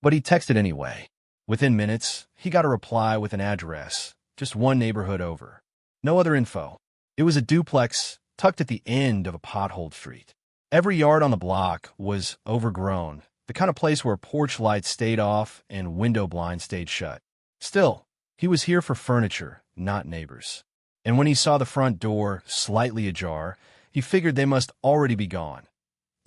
But he texted anyway. Within minutes, he got a reply with an address, just one neighborhood over. No other info. It was a duplex tucked at the end of a potholed street. Every yard on the block was overgrown, the kind of place where porch lights stayed off and window blinds stayed shut. Still, he was here for furniture, not neighbors. And when he saw the front door slightly ajar, he figured they must already be gone.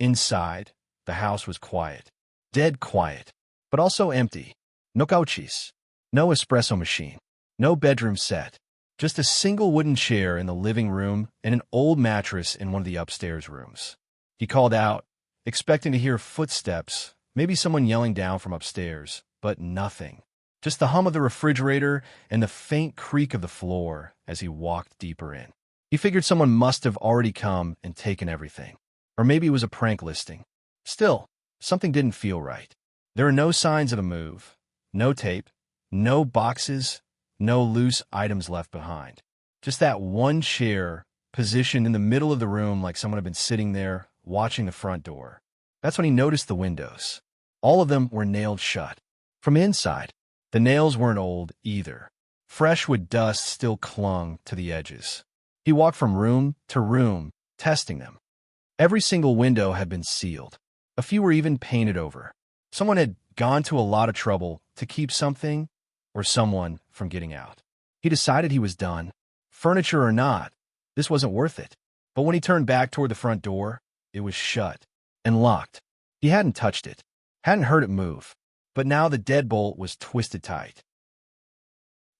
Inside, the house was quiet. Dead quiet, but also empty. No couches, no espresso machine, no bedroom set. Just a single wooden chair in the living room and an old mattress in one of the upstairs rooms. He called out, expecting to hear footsteps, maybe someone yelling down from upstairs, but nothing. Just the hum of the refrigerator and the faint creak of the floor as he walked deeper in. He figured someone must have already come and taken everything. Or maybe it was a prank listing. Still, something didn't feel right. There were no signs of a move, no tape, no boxes, no loose items left behind. Just that one chair positioned in the middle of the room like someone had been sitting there watching the front door. That's when he noticed the windows. All of them were nailed shut. From inside, the nails weren't old either. Fresh wood dust still clung to the edges. He walked from room to room, testing them. Every single window had been sealed. A few were even painted over. Someone had gone to a lot of trouble to keep something or someone from getting out. He decided he was done. Furniture or not, this wasn't worth it. But when he turned back toward the front door, it was shut and locked. He hadn't touched it, hadn't heard it move, but now the deadbolt was twisted tight.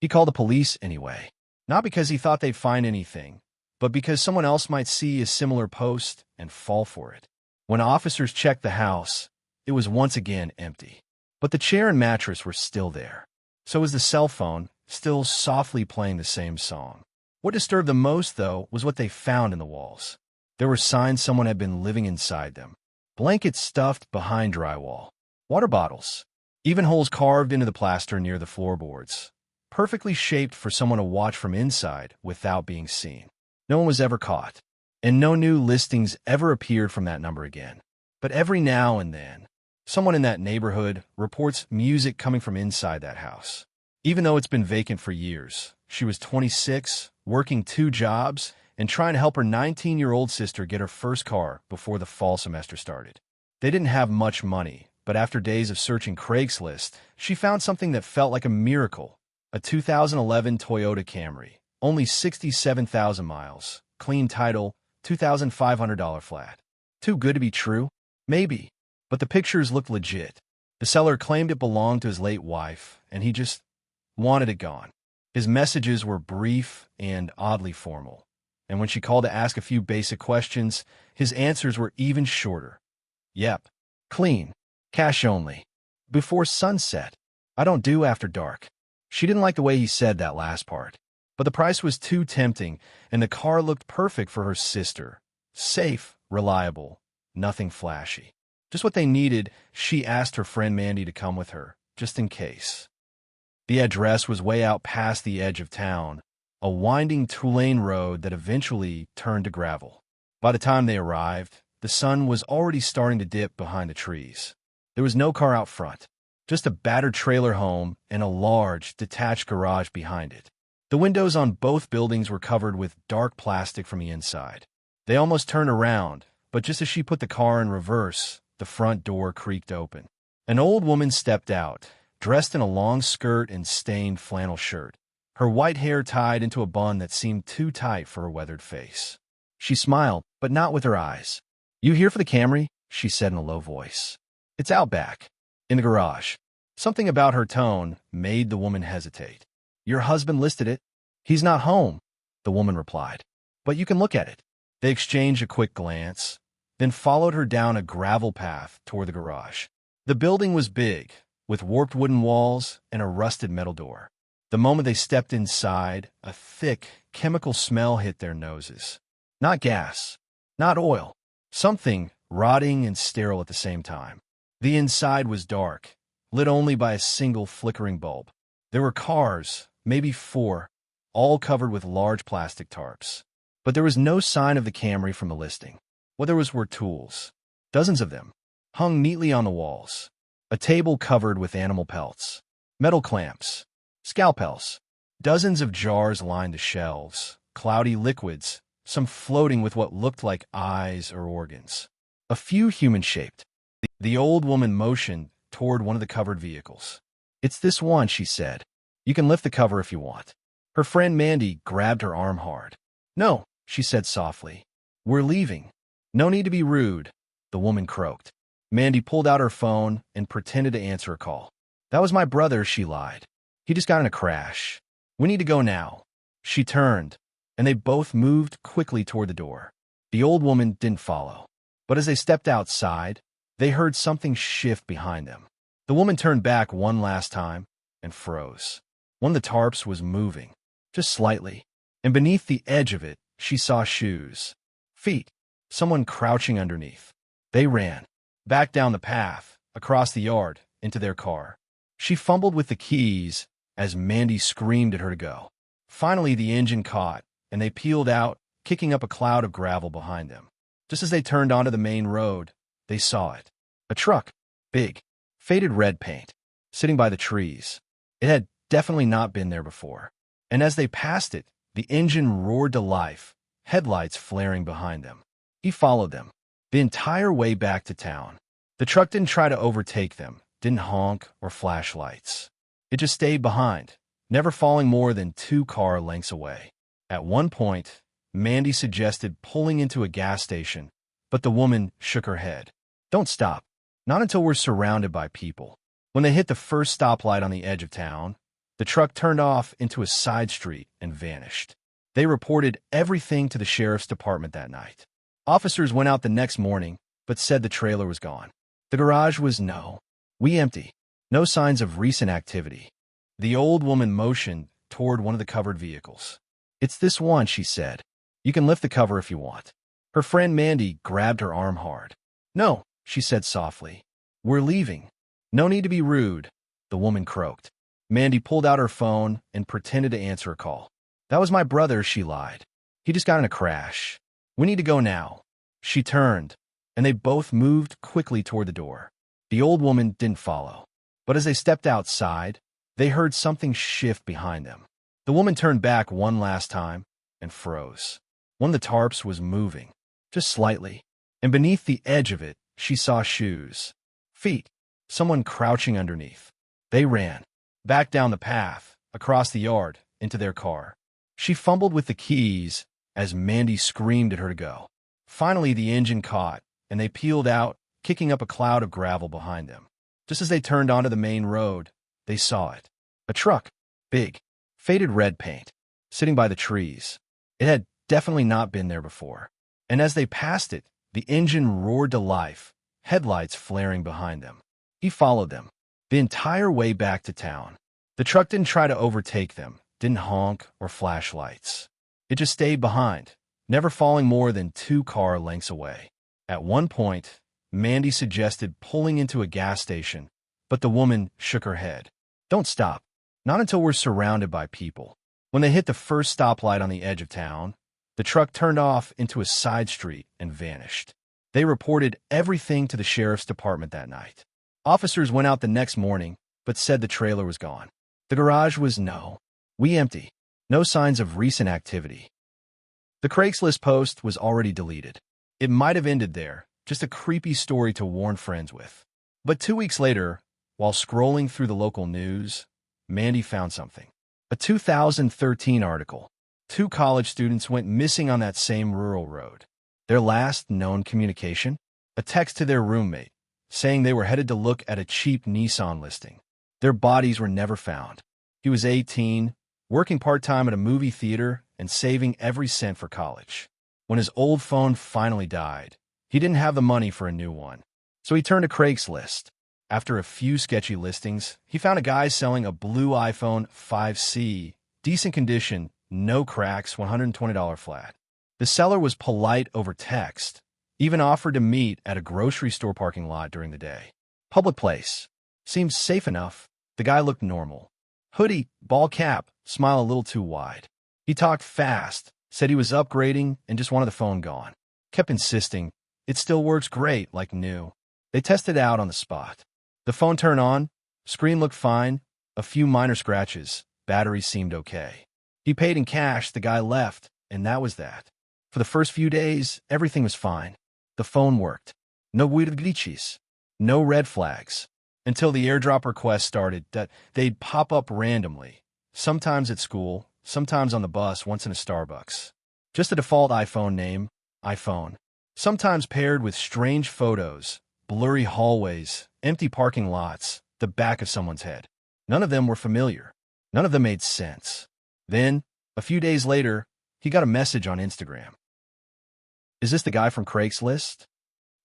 He called the police anyway, not because he thought they'd find anything, but because someone else might see a similar post and fall for it. When officers checked the house, it was once again empty. But the chair and mattress were still there. So was the cell phone, still softly playing the same song. What disturbed them most, though, was what they found in the walls. There were signs someone had been living inside them. Blankets stuffed behind drywall. Water bottles. Even holes carved into the plaster near the floorboards. Perfectly shaped for someone to watch from inside without being seen. No one was ever caught. And no new listings ever appeared from that number again. But every now and then, someone in that neighborhood reports music coming from inside that house. Even though it's been vacant for years, she was 26, working 2 jobs, and trying to help her 19-year-old sister get her first car before the fall semester started. They didn't have much money, but after days of searching Craigslist, she found something that felt like a miracle. A 2011 Toyota Camry, only 67,000 miles, clean title, $2,500 flat. Too good to be true? Maybe. But the pictures looked legit. The seller claimed it belonged to his late wife, and he just wanted it gone. His messages were brief and oddly formal. And when she called to ask a few basic questions, his answers were even shorter. Yep. Clean. Cash only. Before sunset. I don't do after dark. She didn't like the way he said that last part. But the price was too tempting, and the car looked perfect for her sister. Safe, reliable, nothing flashy. Just what they needed. She asked her friend Mandy to come with her, just in case. The address was way out past the edge of town, a winding 2-lane road that eventually turned to gravel. By the time they arrived, the sun was already starting to dip behind the trees. There was no car out front, just a battered trailer home and a large, detached garage behind it. The windows on both buildings were covered with dark plastic from the inside. They almost turned around, but just as she put the car in reverse, the front door creaked open. An old woman stepped out, dressed in a long skirt and stained flannel shirt, her white hair tied into a bun that seemed too tight for her weathered face. She smiled, but not with her eyes. "You here for the Camry?" she said in a low voice. "It's out back, in the garage." Something about her tone made the woman hesitate. "Your husband listed it." "He's not home," the woman replied. "But you can look at it." They exchanged a quick glance, then followed her down a gravel path toward the garage. The building was big, with warped wooden walls and a rusted metal door. The moment they stepped inside, a thick, chemical smell hit their noses. Not gas, not oil, something rotting and sterile at the same time. The inside was dark, lit only by a single flickering bulb. There were cars, maybe 4, all covered with large plastic tarps. But there was no sign of the Camry from the listing. What there were tools, dozens of them, hung neatly on the walls. A table covered with animal pelts, metal clamps, scalpels. Dozens of jars lined the shelves, cloudy liquids, some floating with what looked like eyes or organs. A few human-shaped. The old woman motioned toward one of the covered vehicles. "It's this one," she said. "You can lift the cover if you want." Her friend Mandy grabbed her arm hard. "No," she said softly. "We're leaving." "No need to be rude," the woman croaked. Mandy pulled out her phone and pretended to answer a call. "That was my brother," she lied. "He just got in a crash. We need to go now." She turned, and they both moved quickly toward the door. The old woman didn't follow. But as they stepped outside, they heard something shift behind them. The woman turned back one last time and froze. One of the tarps was moving, just slightly, and beneath the edge of it, she saw shoes. Feet. Someone crouching underneath. They ran. Back down the path, across the yard, into their car. She fumbled with the keys as Mandy screamed at her to go. Finally, the engine caught, and they peeled out, kicking up a cloud of gravel behind them. Just as they turned onto the main road, they saw it. A truck. Big. Faded red paint. Sitting by the trees. It had definitely not been there before. And as they passed it, the engine roared to life, headlights flaring behind them. He followed them, the entire way back to town. The truck didn't try to overtake them, didn't honk or flash lights. It just stayed behind, never falling more than 2 car lengths away. At one point, Mandy suggested pulling into a gas station, but the woman shook her head. "Don't stop. Not until we're surrounded by people." When they hit the first stoplight on the edge of town, the truck turned off into a side street and vanished. They reported everything to the sheriff's department that night. Officers went out the next morning, but said the trailer was gone. The garage was empty. No signs of recent activity. The old woman motioned toward one of the covered vehicles. "It's this one," she said. "You can lift the cover if you want." Her friend Mandy grabbed her arm hard. "No," she said softly. "We're leaving." "No need to be rude," the woman croaked. Mandy pulled out her phone and pretended to answer a call. "That was my brother," she lied. "He just got in a crash. We need to go now." She turned, and they both moved quickly toward the door. The old woman didn't follow. But as they stepped outside, they heard something shift behind them. The woman turned back one last time and froze. One of the tarps was moving, just slightly, and beneath the edge of it, she saw shoes. Feet. Someone crouching underneath. They ran. Back down the path, across the yard, into their car. She fumbled with the keys as Mandy screamed at her to go. Finally, the engine caught, and they peeled out, kicking up a cloud of gravel behind them. Just as they turned onto the main road, they saw it. A truck. Big. Faded red paint. Sitting by the trees. It had definitely not been there before. And as they passed it, the engine roared to life, headlights flaring behind them. He followed them, the entire way back to town. The truck didn't try to overtake them, didn't honk or flash lights. It just stayed behind, never falling more than 2 car lengths away. At one point, Mandy suggested pulling into a gas station, but the woman shook her head. "Don't stop. Not until we're surrounded by people." When they hit the first stoplight on the edge of town, the truck turned off into a side street and vanished. They reported everything to the sheriff's department that night. Officers went out the next morning, but said the trailer was gone. The garage was empty. No signs of recent activity. The Craigslist post was already deleted. It might have ended there, just a creepy story to warn friends with. But 2 weeks later, while scrolling through the local news, Mandy found something. A 2013 article. 2 college students went missing on that same rural road. Their last known communication? A text to their roommate, saying they were headed to look at a cheap Nissan listing. Their bodies were never found. He was 18, working part-time at a movie theater and saving every cent for college. When his old phone finally died, he didn't have the money for a new one. So he turned to Craigslist. After a few sketchy listings, he found a guy selling a blue iPhone 5C, decent condition, no cracks, $120 flat. The seller was polite over text, even offered to meet at a grocery store parking lot during the day. Public place. Seemed safe enough. The guy looked normal. Hoodie, ball cap, smile a little too wide. He talked fast, said he was upgrading and just wanted the phone gone. Kept insisting, it still works great, like new. They tested it out on the spot. The phone turned on. Screen looked fine. A few minor scratches. Battery seemed okay. He paid in cash, the guy left, and that was that. For the first few days, everything was fine. The phone worked. No weird glitches. No red flags. Until the airdrop requests started, that they'd pop up randomly. Sometimes at school, sometimes on the bus, once in a Starbucks. Just a default iPhone name, iPhone. Sometimes paired with strange photos, blurry hallways, empty parking lots, the back of someone's head. None of them were familiar. None of them made sense. Then, a few days later, he got a message on Instagram. Is this the guy from Craigslist?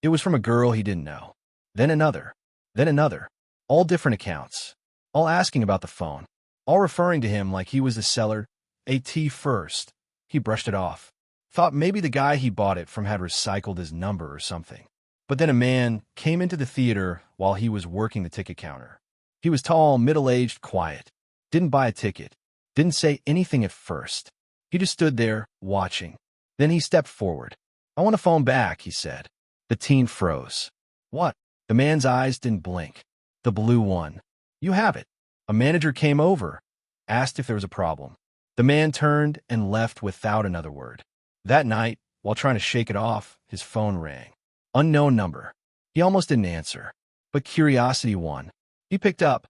It was from a girl he didn't know. Then another. Then another. All different accounts. All asking about the phone. All referring to him like he was the seller. At first, he brushed it off. Thought maybe the guy he bought it from had recycled his number or something. But then a man came into the theater while he was working the ticket counter. He was tall, middle-aged, quiet. Didn't buy a ticket. Didn't say anything at first. He just stood there, watching. Then he stepped forward. I want a phone back, he said. The teen froze. What? The man's eyes didn't blink. The blue one. You have it. A manager came over, asked if there was a problem. The man turned and left without another word. That night, while trying to shake it off, his phone rang. Unknown number. He almost didn't answer, but curiosity won. He picked up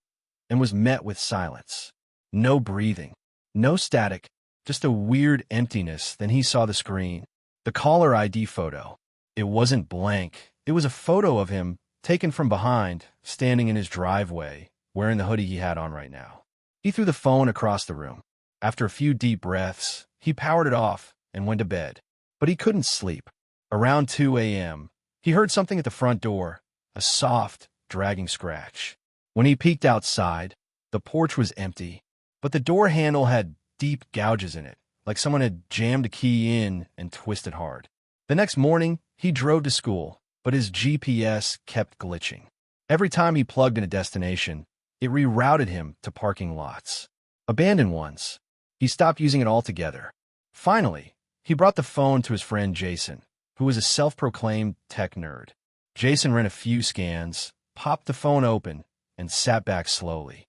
and was met with silence. No breathing. No static. Just a weird emptiness. Then he saw the screen. The caller ID photo. It wasn't blank. It was a photo of him taken from behind, standing in his driveway, wearing the hoodie he had on right now. He threw the phone across the room. After a few deep breaths, he powered it off and went to bed. But he couldn't sleep. Around 2 a.m., he heard something at the front door, a soft, dragging scratch. When he peeked outside, the porch was empty, but the door handle had deep gouges in it, like someone had jammed a key in and twisted hard. The next morning, he drove to school, but his GPS kept glitching. Every time he plugged in a destination, it rerouted him to parking lots. Abandoned ones. He stopped using it altogether. Finally, he brought the phone to his friend Jason, who was a self-proclaimed tech nerd. Jason ran a few scans, popped the phone open, and sat back slowly.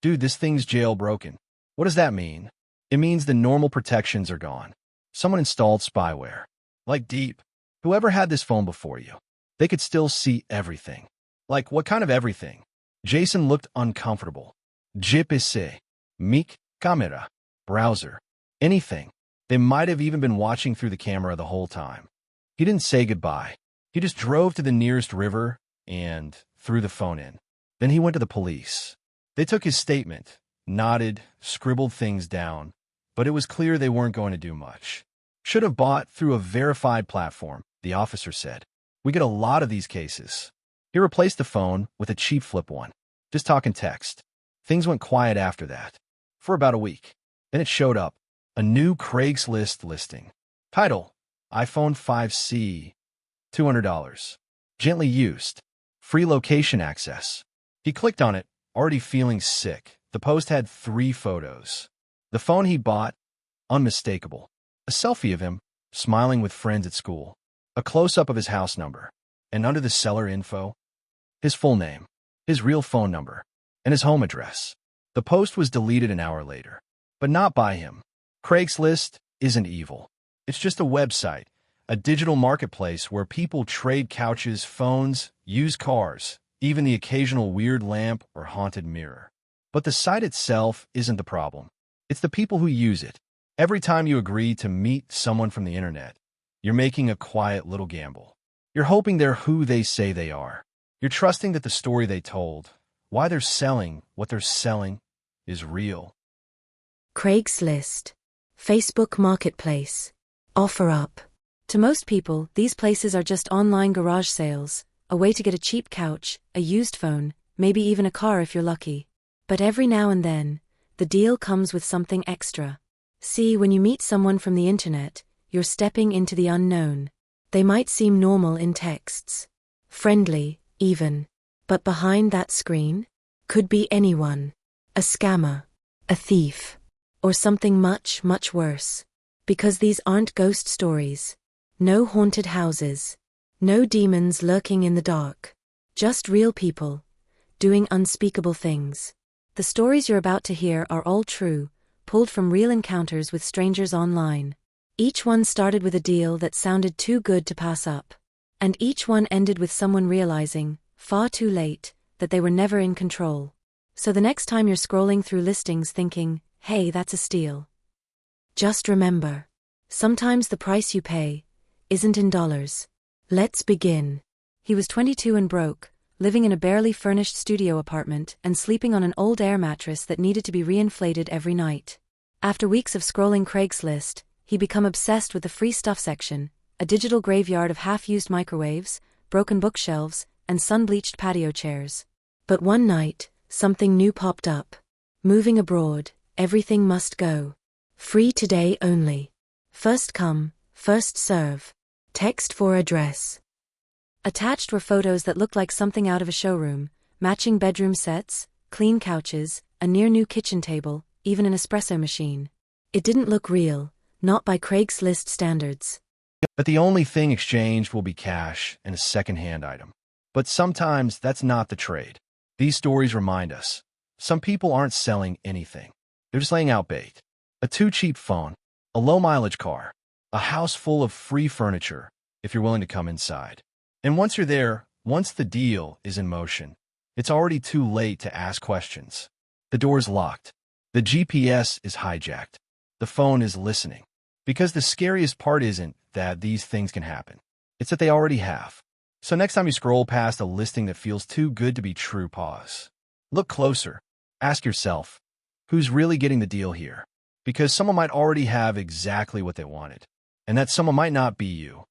Dude, this thing's jailbroken. What does that mean? It means the normal protections are gone. Someone installed spyware. Like deep. Whoever had this phone before you. They could still see everything. Like, what kind of everything? Jason looked uncomfortable. GPS, mic, camera, browser, anything. They might have even been watching through the camera the whole time. He didn't say goodbye. He just drove to the nearest river and threw the phone in. Then he went to the police. They took his statement, nodded, scribbled things down, but it was clear they weren't going to do much. Should have bought through a verified platform, the officer said. We get a lot of these cases. He replaced the phone with a cheap flip one, just talking text. Things went quiet after that, for about a week. Then it showed up, a new Craigslist listing. Title, iPhone 5C, $200. Gently used. Free location access. He clicked on it, already feeling sick. The post had 3 photos. The phone he bought, unmistakable. A selfie of him, smiling with friends at school. A close-up of his house number. And under the seller info, his full name, his real phone number, and his home address. The post was deleted an hour later, but not by him. Craigslist isn't evil. It's just a website, a digital marketplace where people trade couches, phones, used cars, even the occasional weird lamp or haunted mirror. But the site itself isn't the problem. It's the people who use it. Every time you agree to meet someone from the internet, you're making a quiet little gamble. You're hoping they're who they say they are. You're trusting that the story they told, why they're selling what they're selling, is real. Craigslist. Facebook Marketplace. OfferUp. To most people, these places are just online garage sales, a way to get a cheap couch, a used phone, maybe even a car if you're lucky. But every now and then, the deal comes with something extra. See, when you meet someone from the internet, you're stepping into the unknown. They might seem normal in texts. Friendly, even. But behind that screen, could be anyone. A scammer. A thief. Or something much, much worse. Because these aren't ghost stories. No haunted houses. No demons lurking in the dark. Just real people. doing unspeakable things. The stories you're about to hear are all true, pulled from real encounters with strangers online. Each one started with a deal that sounded too good to pass up. And each one ended with someone realizing, far too late, that they were never in control. So the next time you're scrolling through listings thinking, hey, that's a steal, just remember, sometimes the price you pay isn't in dollars. Let's begin. He was 22 and broke, living in a barely furnished studio apartment and sleeping on an old air mattress that needed to be reinflated every night. After weeks of scrolling Craigslist, he became obsessed with the free stuff section, a digital graveyard of half-used microwaves, broken bookshelves, and sun-bleached patio chairs. But one night, something new popped up. Moving abroad, everything must go. Free today only. First come, first serve. Text for address. Attached were photos that looked like something out of a showroom, matching bedroom sets, clean couches, a near-new kitchen table, even an espresso machine. It didn't look real, not by Craigslist standards. But the only thing exchanged will be cash and a second-hand item. But sometimes that's not the trade. These stories remind us, some people aren't selling anything. They're just laying out bait. A too-cheap phone, a low-mileage car, a house full of free furniture, if you're willing to come inside. And once you're there, once the deal is in motion, it's already too late to ask questions. The door's locked. The GPS is hijacked. The phone is listening. Because the scariest part isn't that these things can happen. It's that they already have. So next time you scroll past a listing that feels too good to be true, pause. Look closer. Ask yourself, who's really getting the deal here? Because someone might already have exactly what they wanted. And that someone might not be you.